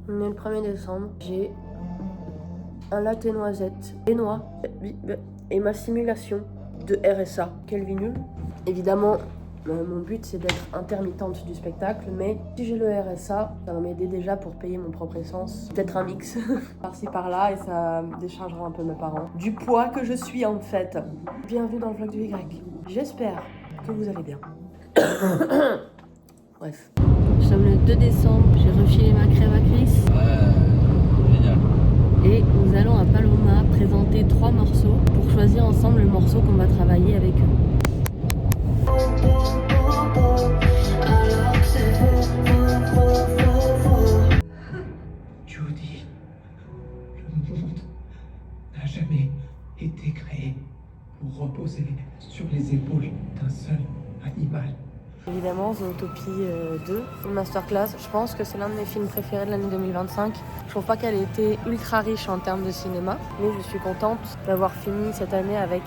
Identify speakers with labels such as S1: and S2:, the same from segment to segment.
S1: On est le 1er décembre, j'ai un latte noisette, des noix et ma simulation de RSA. Quelle vie nulle. Évidemment, mon but c'est d'être intermittente du spectacle, mais si j'ai le RSA, ça va m'aider déjà pour payer mon propre essence. Peut-être un mix par-ci par-là et ça déchargera un peu mes parents du poids que je suis en fait. Bienvenue dans le vlog du Y. J'espère que vous allez bien. Bref. Nous sommes le 2 décembre, j'ai refilé ma crève à Chris.
S2: Ouais, génial.
S1: Et nous allons à Paloma présenter 3 morceaux pour choisir ensemble le morceau qu'on va travailler avec eux.
S3: Judy, le monde n'a jamais été créé pour reposer sur les épaules d'un seul animal.
S1: Évidemment, Zootopie 2, une masterclass. Je pense que c'est l'un de mes films préférés de l'année 2025. Je trouve pas qu'elle ait été ultra riche en termes de cinéma, mais je suis contente d'avoir fini cette année avec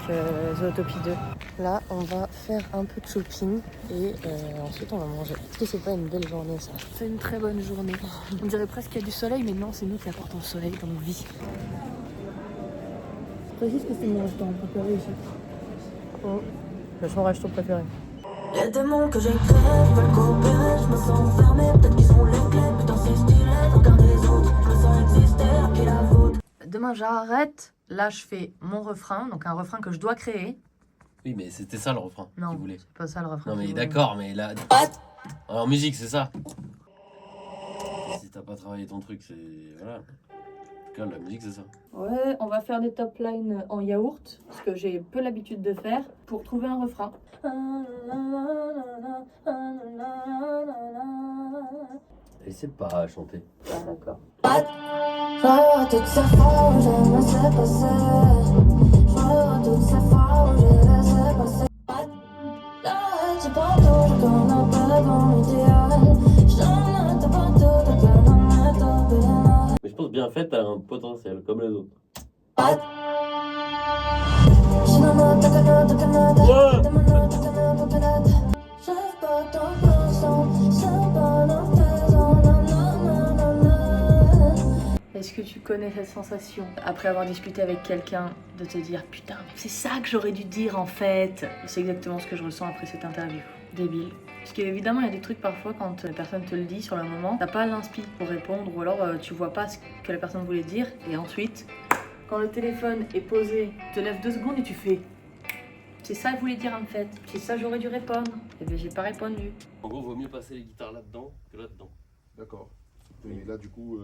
S1: Zootopie 2. Là, on va faire un peu de shopping et ensuite on va manger. Est-ce que c'est pas une belle journée ça? C'est une très bonne journée. On dirait presque qu'il y a du soleil, mais non, c'est nous qui apportons le soleil dans nos vies. Je précise que c'est mon restaurant préféré ici. Oh, c'est mon resto préféré.
S4: Les démons que j'ai créés veulent coopérer, je me sens enfermé, peut-être qu'ils sont les clés, putain c'est stylé, regarde les autres, je me sens exister, à qui la faute.
S1: Demain j'arrête, là je fais mon refrain, donc un refrain que je dois créer.
S2: Oui, mais c'était ça le refrain qu'il
S1: Non,
S2: voulait.
S1: c'est pas ça le refrain.
S2: Non, mais
S1: qu'il voulait.
S2: d'accord, mais là. En musique, c'est ça. Si t'as pas travaillé ton truc, c'est. Voilà. En tout cas, la musique, c'est ça.
S1: Ouais, on va faire des top lines en yaourt, parce que j'ai peu l'habitude de faire, pour trouver un refrain.
S2: Essaie pas à chanter.
S1: Ah d'accord.
S4: Toutes ces fois où j'ai laissé passer, toutes ces fois où j'ai laissé passer. C'est pas tout qu'on a pas dans l'idéal, je t'en pas tout qu'on a pas.
S2: Mais je pense bien fait, t'as un potentiel, comme les autres.
S1: Est-ce que tu connais cette sensation, après avoir discuté avec quelqu'un, de te dire « Putain, mais c'est ça que j'aurais dû dire en fait !» C'est exactement ce que je ressens après cette interview. Débile. Parce qu'évidemment, il y a des trucs parfois, quand la personne te le dit sur le moment, t'as pas l'inspi pour répondre, ou alors tu vois pas ce que la personne voulait dire, et ensuite, quand le téléphone est posé, tu te lèves 2 secondes et tu fais « C'est ça que je voulais dire en fait, c'est ça que j'aurais dû répondre. » Et bien j'ai pas répondu.
S2: En gros, vaut mieux passer les guitares là-dedans que là-dedans.
S5: D'accord. Et là, du coup,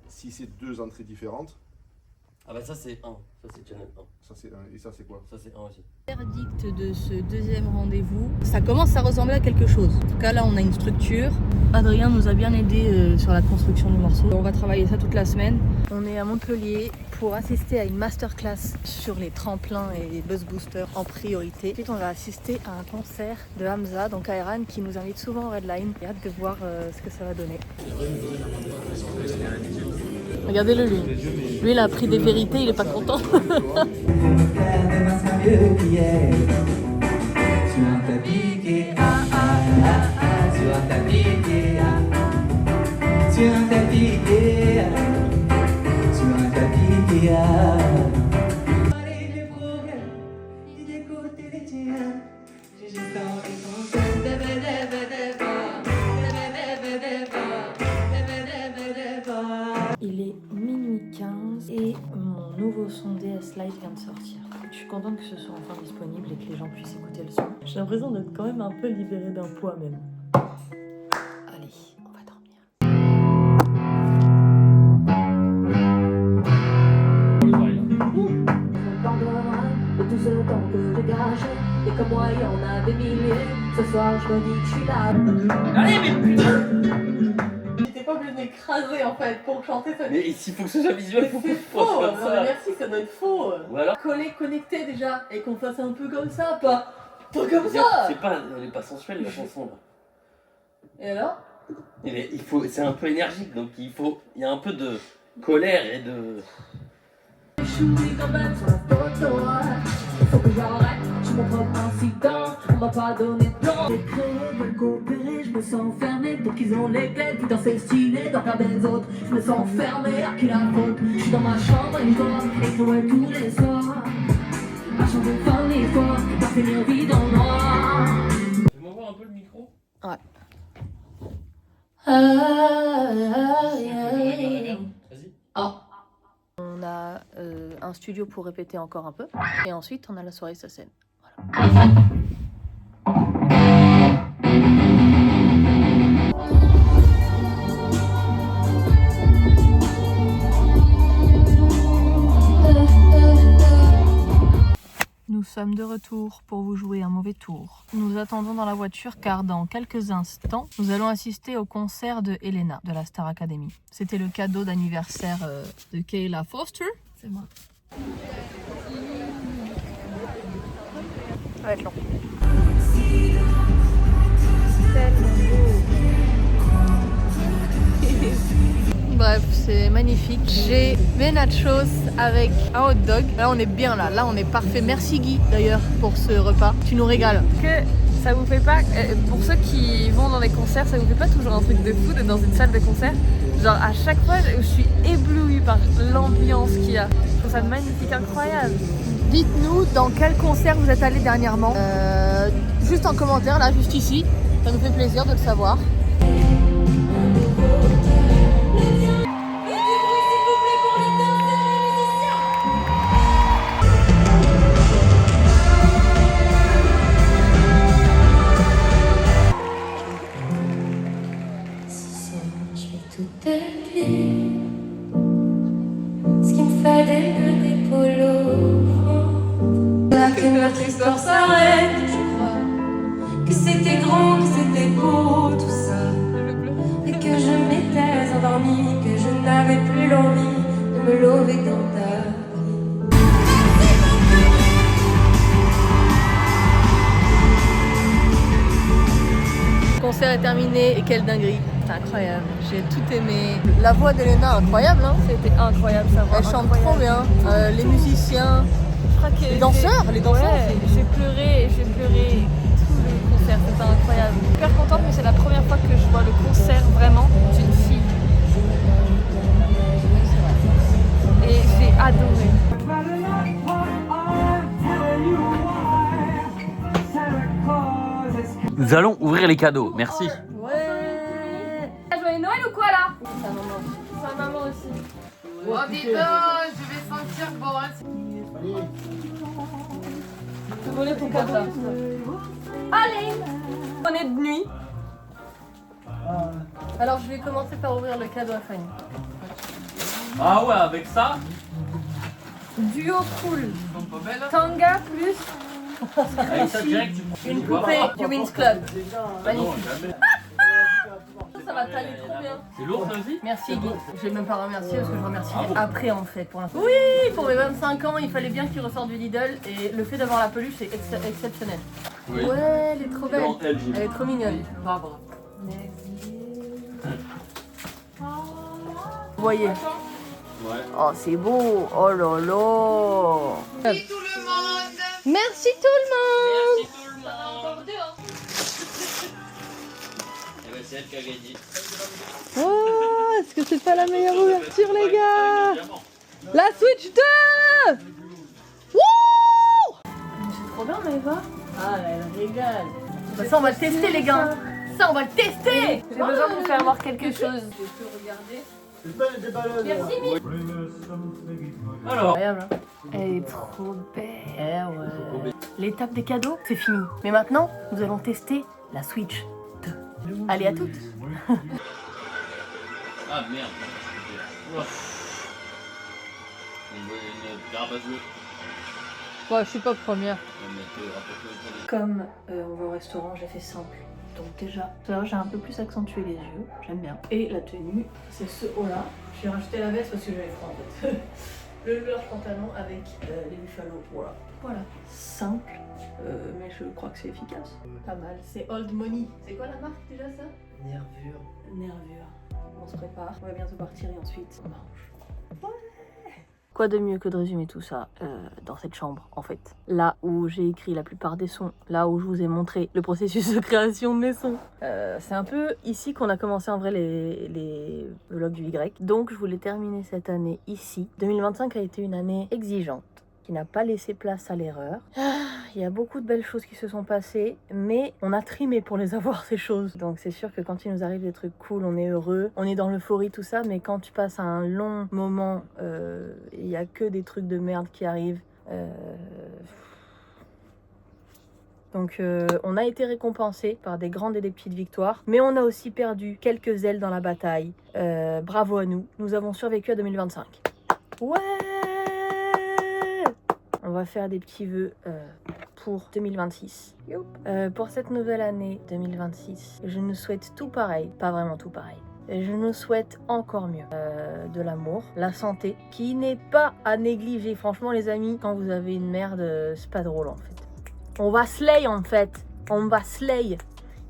S5: si c'est 2 entrées différentes,
S2: Ah bah ça c'est 1, ça c'est channel 1.
S5: ça c'est un, et ça c'est quoi?
S2: Ça c'est 1 aussi.
S1: Verdict de ce 2e rendez-vous, ça commence à ressembler à quelque chose. En tout cas là on a une structure. Adrien nous a bien aidé sur la construction du morceau. On va travailler ça toute la semaine. On est à Montpellier pour assister à une masterclass sur les tremplins et les buzz boosters en priorité. Ensuite on va assister à un concert de Hamza, donc Ayran, qui nous invite souvent au Redline. J'ai hâte de voir ce que ça va donner. Regardez-le lui. Lui il a appris des vérités, il est pas content. Il est minuit 15 et mon nouveau son DS Lite vient de sortir. Je suis contente que ce soit enfin disponible et que les gens puissent écouter le son. J'ai l'impression d'être quand même un peu libérée d'un poids même. Allez, on va dormir.
S4: De tout ce temps que j'ai gâché, et comme moi il y en a des milliers. Ce soir je me dis que je suis là. Allez mais putain,
S1: J'étais pas obligée de m'écraser en fait pour chanter ça.
S2: Mais s'il faut que ce soit visuel, il faut qu'on
S1: C'est
S2: fasse
S1: faux,
S2: comme
S1: non,
S2: ça.
S1: merci, ça doit être faux.
S2: Ou alors
S1: Connecté déjà et qu'on fasse un peu comme ça, pas comme ça.
S2: c'est pas, elle est pas sensuelle la chanson là.
S1: Et alors?
S2: C'est un peu énergique, donc il y a un peu de colère et de...
S4: Je suis quand même sur la photo, faut que j'arrête. mon propre incident, on m'a pas donné de plan. Les créés veulent coopérer, je me sens enfermé. Pour qu'ils ont les clés, putain c'est stylé d'en faire des autres. Je me sens enfermé, à qui la faute? Je suis dans ma chambre et je dors, écloué tous les soirs. À chanter fin l'histoire, pas finir vie dans le noir.
S2: Tu m'envoies un peu le micro?
S1: Ouais.
S2: Vas-y.
S1: On a un studio pour répéter encore un peu. Et ensuite, on a la soirée sur scène. Nous sommes de retour pour vous jouer un mauvais tour. Nous attendons dans la voiture car dans quelques instants, nous allons assister au concert de Elena de la Star Academy. C'était le cadeau d'anniversaire de Kayla Foster. C'est moi. Ça va être long. Bref, c'est magnifique. J'ai mes nachos avec un hot dog. Là, on est bien là. Là, on est parfait. Merci Guy d'ailleurs pour ce repas. Tu nous régales.
S6: Que ça vous fait pas, pour ceux qui vont dans des concerts, ça vous fait pas toujours un truc de fou d'être dans une salle de concert? Genre à chaque fois, je suis éblouie par l'ambiance qu'il y a. Je trouve ça magnifique, incroyable.
S1: Dites-nous dans quel concert vous êtes allé dernièrement. Juste en commentaire, là, juste ici. Ça nous fait plaisir de le savoir.
S4: Toute nuit, ce qui me fait des nœuds d'épaule au front. Là que notre histoire s'arrête, je crois que c'était grand, que c'était beau tout ça, et que je m'étais endormie, que je n'avais plus l'envie de me lever dans ta vie.
S1: Le concert est terminé et quelle dinguerie. C'est incroyable, j'ai tout aimé. La voix d'Elena, incroyable, hein.
S6: C'était incroyable sa voix.
S1: Elle chante
S6: incroyable.
S1: trop bien. Les musiciens,
S6: Je crois que
S1: les danseurs,
S6: j'ai
S1: aussi.
S6: pleuré tout le concert, c'était incroyable. Je suis super contente, mais c'est la première fois que je vois le concert vraiment d'une fille. Et j'ai adoré.
S7: Nous allons ouvrir les cadeaux, merci.
S1: Ouais.
S6: Joyeux Noël ou quoi là?
S1: Sa maman.
S6: Sa maman aussi.
S8: Oh dis donc, je vais sentir bon. Hein.
S6: Tu peux voler ton cadeau. Allez, on est de nuit.
S1: Alors je vais commencer par ouvrir le cadeau à Fanny.
S7: Ah ouais, avec ça?
S6: Duo cool.
S8: Ils sont pas belles. Hein.
S6: Tanga plus
S7: Avec ça direct, tu prends
S1: Une poupée du Wings Club. Magnifique.
S7: jamais.
S1: Ça va t'aller trop bien.
S7: C'est lourd ça aussi?
S1: Merci Guy. Je vais même pas remercier parce que je remercie
S7: Ah bon
S1: après en fait pour l'instant. Oui, pour mes 25 ans, il fallait bien qu'il ressorte du Lidl et le fait d'avoir la peluche c'est exceptionnel.
S7: Oui.
S1: Ouais, elle est trop belle.
S7: Non, elle,
S1: Elle est trop mignonne.
S8: Barbara.
S1: Vous voyez.
S7: Ouais.
S1: Oh, c'est beau. Oh là là.
S8: Merci tout le monde.
S1: Merci tout le monde.
S7: Merci tout le monde. Et ben c'est elle qui a gagné.
S1: Oh, est-ce que c'est pas la meilleure ouverture les gars? La Switch 2. Wouh! C'est trop bien Maëva. Ah, elle régale. Bah, ça on va le tester les gars. Ça on va le tester.
S6: J'ai besoin de vous faire voir quelque chose.
S1: Je peux regarder.
S6: Merci Miss.
S7: Alors,
S1: Incroyable, hein. Elle est trop belle. Eh ouais. L'étape des cadeaux, c'est fini. Mais maintenant, nous allons tester la Switch 2. Allez, à toutes.
S7: ah merde. Oula. On veut une garde à jouer.
S1: Ouais, je suis pas première.
S7: On va mettre rapporter le
S1: Comme on va au restaurant, j'ai fait simple. Donc déjà, là j'ai un peu plus accentué les yeux, j'aime bien. Et la tenue, c'est ce haut-là. J'ai rajouté la veste parce que j'avais froid en fait. Le large pantalon avec les buffalo, voilà. Voilà, simple, mais je crois que c'est efficace. Pas mal, c'est Old Money. C'est quoi la marque déjà ça?
S8: Nervure.
S1: Nervure. On se prépare, on va bientôt partir et ensuite on mange. Ouais. Quoi de mieux que de résumer tout ça dans cette chambre, en fait. Là où j'ai écrit la plupart des sons, là où je vous ai montré le processus de création de mes sons. C'est un peu ici qu'on a commencé en vrai les vlogs du Y. Donc je voulais terminer cette année ici. 2025 a été une année exigeante, qui n'a pas laissé place à l'erreur. Il y a beaucoup de belles choses qui se sont passées, mais on a trimé pour les avoir, ces choses. Donc c'est sûr que quand il nous arrive des trucs cool, on est heureux, on est dans l'euphorie, tout ça, mais quand tu passes un long moment, il n'y a que des trucs de merde qui arrivent. Donc on a été récompensé par des grandes et des petites victoires, mais on a aussi perdu quelques ailes dans la bataille. Bravo à nous, nous avons survécu à 2025. Ouais! On va faire des petits vœux pour 2026. Pour cette nouvelle année 2026, je nous souhaite tout pareil, pas vraiment tout pareil. Je nous souhaite encore mieux. De l'amour, la santé, qui n'est pas à négliger. Franchement les amis, quand vous avez une merde, c'est pas drôle en fait. On va slay en fait. On va slay.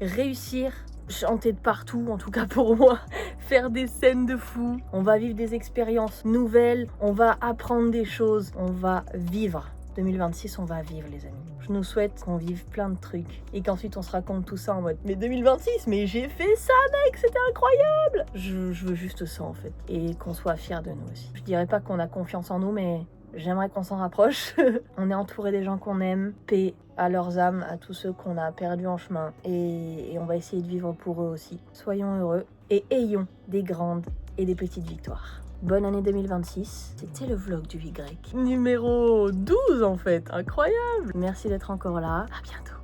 S1: Réussir, chanter de partout, en tout cas pour moi. Faire des scènes de fou. On va vivre des expériences nouvelles. On va apprendre des choses. On va vivre. 2026, on va vivre les amis. Je nous souhaite qu'on vive plein de trucs et qu'ensuite on se raconte tout ça en mode mais 2026, mais j'ai fait ça mec, c'était incroyable. Je veux juste ça en fait et qu'on soit fiers de nous aussi. Je dirais pas qu'on a confiance en nous, mais j'aimerais qu'on s'en rapproche. On est entouré des gens qu'on aime, paix à leurs âmes, à tous ceux qu'on a perdus en chemin et on va essayer de vivre pour eux aussi. Soyons heureux et ayons des grandes et des petites victoires. Bonne année 2026, c'était le vlog du Y. Numéro 12 en fait, incroyable. Merci d'être encore là, à bientôt.